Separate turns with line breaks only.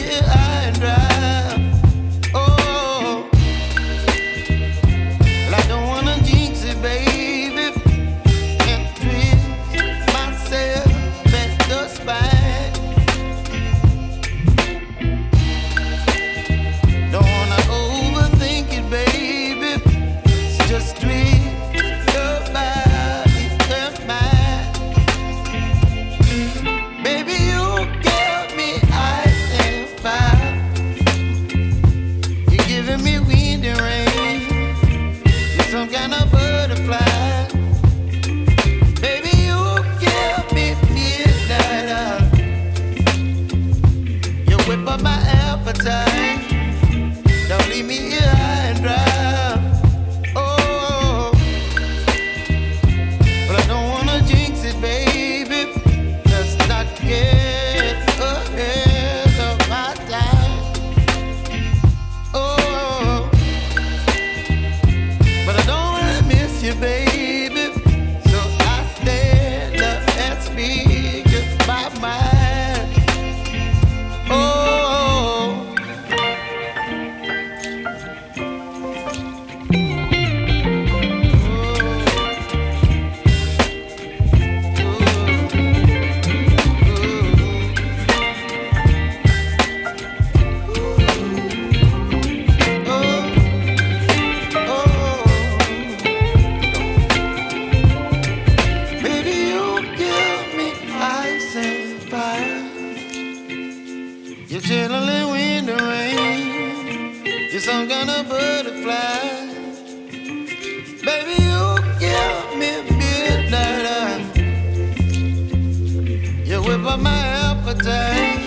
here high and dry. Oh, well, I don't wanna jinx it, baby, and twist myself at the spine. Don't wanna overthink it, baby. It's just twist your body and mine. Baby, you give me ice and fire. You're giving me wind and rain. You're some kind of butterfly. Baby, you give me midnight. You whip up my appetite. Don't leave me here high and dry. Oh, but I don't wanna jinx it, baby. Let's not get ahead of my time. Oh, but I don't wanna miss you, baby. So I stand up and speak my mind. Oh. You're chilling wind and rain. You're some kind of butterfly. Baby, you give me midnight. You whip up my appetite.